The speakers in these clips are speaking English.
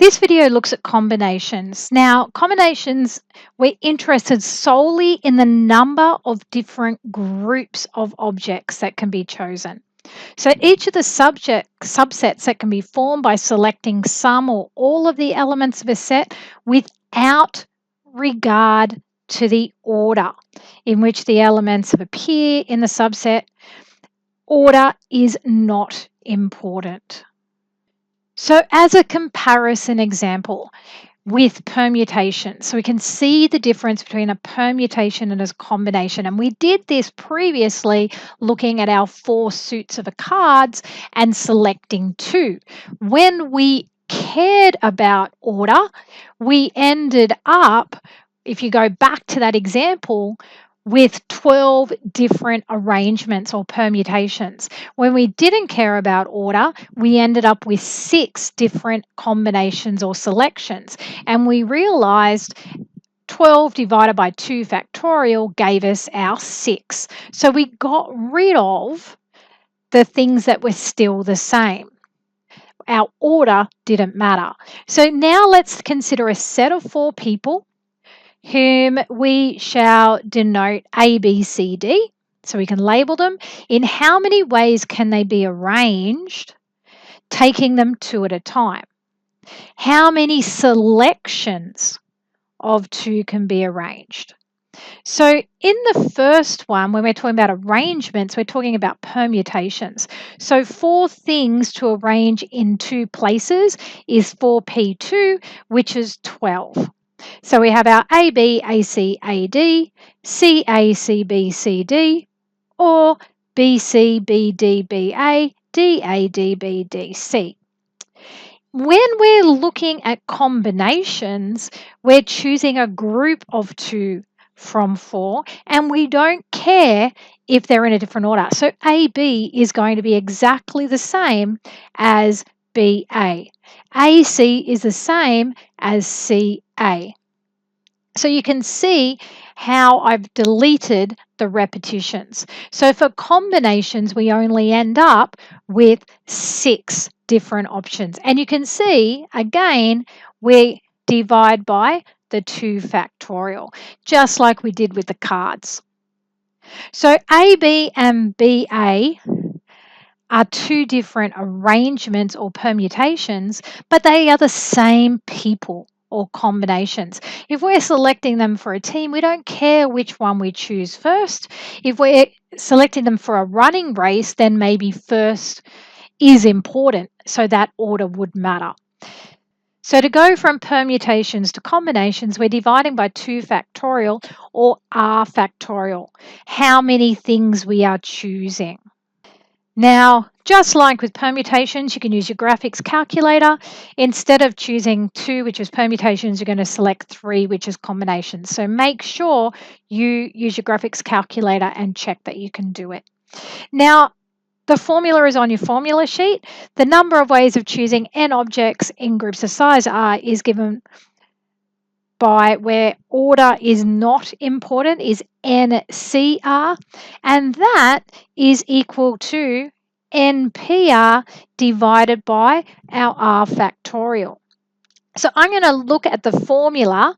This video looks at combinations. Now, combinations, we're interested solely in the number of different groups of objects that can be chosen. So each of the subsets that can be formed by selecting some or all of the elements of a set without regard to the order in which the elements appear in the subset. Order is not important. So as a comparison example with permutation, so we can see the difference between a permutation and a combination. And we did this previously looking at our 4 suits of cards and selecting 2. When we cared about order, we ended up, if you go back to that example, with 12 different arrangements or permutations. When we didn't care about order, we ended up with 6 different combinations or selections. And we realized 12 divided by 2 factorial gave us our 6. So we got rid of the things that were still the same. Our order didn't matter. So now let's consider a set of 4 people whom we shall denote A, B, C, D, so we can label them. In how many ways can they be arranged, taking them 2 at a time? How many selections of 2 can be arranged? So in the first one, when we're talking about arrangements, we're talking about permutations. So 4 things to arrange in 2 places is 4p2, which is 12. So we have our AB, AC, AD, CA, CB, CD, or BC, BD, BA, DA, DB, DC. When we're looking at combinations, we're choosing a group of 2 from 4, and we don't care if they're in a different order. So AB is going to be exactly the same as BA. AC is the same as CA. So you can see how I've deleted the repetitions. So for combinations, we only end up with 6 different options. And you can see, again, we divide by the 2 factorial, just like we did with the cards. So AB and BA are 2 different arrangements or permutations, but they are the same people or combinations. If we're selecting them for a team, we don't care which one we choose first. If we're selecting them for a running race, then maybe first is important, so that order would matter. So to go from permutations to combinations, we're dividing by 2 factorial or r factorial, how many things we are choosing. Now, just like with permutations, you can use your graphics calculator. Instead of choosing 2, which is permutations, you're going to select 3, which is combinations. So make sure you use your graphics calculator and check that you can do it. Now, the formula is on your formula sheet. The number of ways of choosing n objects in groups of size r is given by where order is not important is NCR, and that is equal to NPR divided by our R factorial. So I'm going to look at the formula.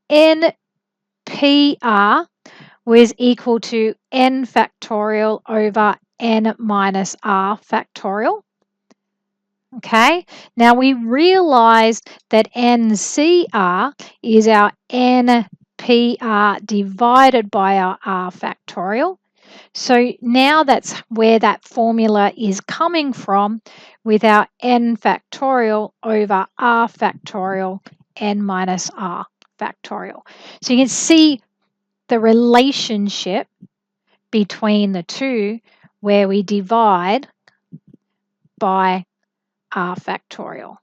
NPR was equal to N factorial over N minus R factorial. Okay, now we realized that NCR is our NPR divided by our R factorial. So now that's where that formula is coming from with our N factorial over R factorial N minus R factorial. So you can see the relationship between the two where we divide by R factorial.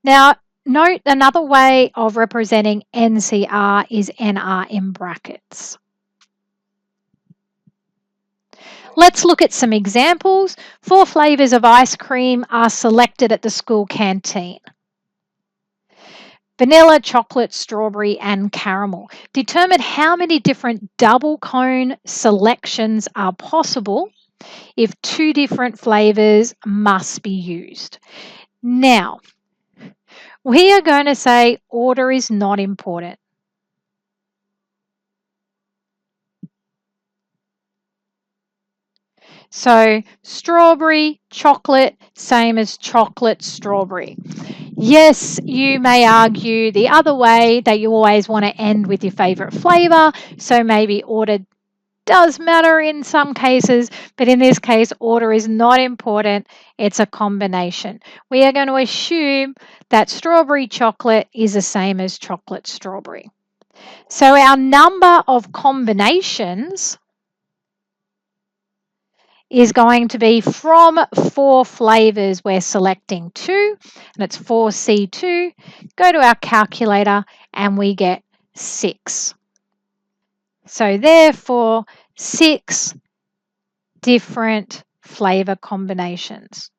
Now, note another way of representing NCR is NR in brackets. Let's look at some examples. 4 flavors of ice cream are selected at the school canteen. Vanilla, chocolate, strawberry, and caramel. Determine how many different double cone selections are possible if 2 different flavors must be used. Now, We are going to say order is not important. So strawberry, chocolate, same as chocolate, strawberry. Yes, you may argue the other way that you always want to end with your favorite flavor. So maybe order does matter in some cases, but in this case, order is not important. It's a combination. We are going to assume that strawberry chocolate is the same as chocolate strawberry. So our number of combinations is going to be from 4 flavors. We're selecting 2, and it's 4C2. Go to our calculator, and we get 6. So therefore, 6 different flavor combinations.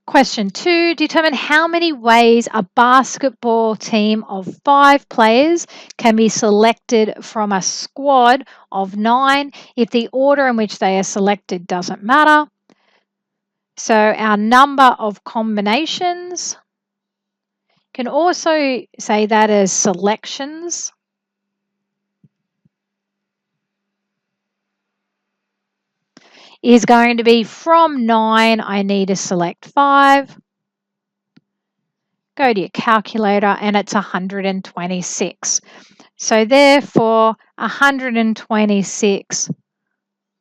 Question 2, determine how many ways a basketball team of 5 players can be selected from a squad of 9 if the order in which they are selected doesn't matter. So our number of combinations, can also say that as selections. Is going to be from 9, I need to select 5. Go to your calculator, and it's 126. So therefore, 126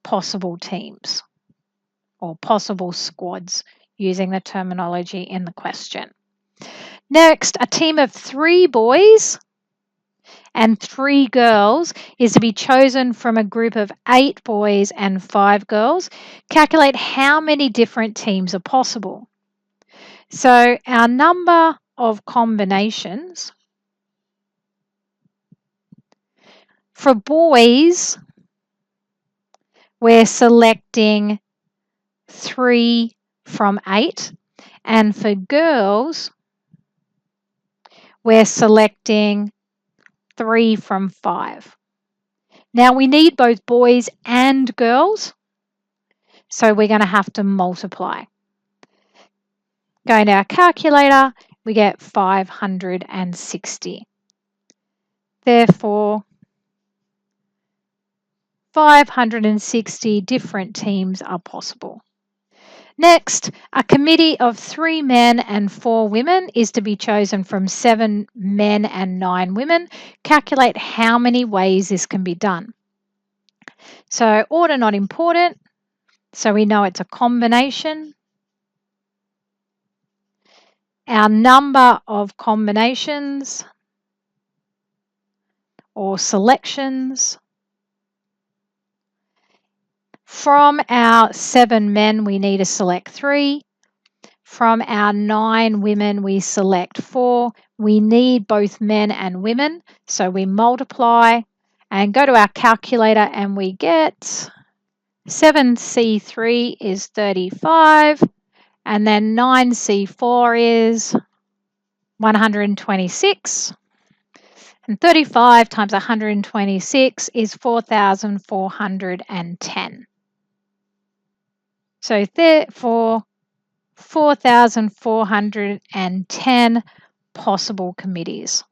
possible teams or possible squads using the terminology in the question. Next, a team of 3 boys and 3 girls is to be chosen from a group of 8 boys and 5 girls. Calculate how many different teams are possible. So our number of combinations for boys, we're selecting 3 from 8, and for girls, we're selecting 3 from 5. Now we need both boys and girls, so we're going to have to multiply. Going to our calculator, we get 560. Therefore, 560 different teams are possible. Next, a committee of 3 men and 4 women is to be chosen from 7 men and 9 women. Calculate how many ways this can be done. So order not important, so we know it's a combination. Our number of combinations or selections. From our 7 men, we need to select 3. From our 9 women, we select 4. We need both men and women, so we multiply and go to our calculator, and we get 7C3 is 35, and then 9C4 is 126. And 35 times 126 is 4,410. So therefore, 4,410 possible committees.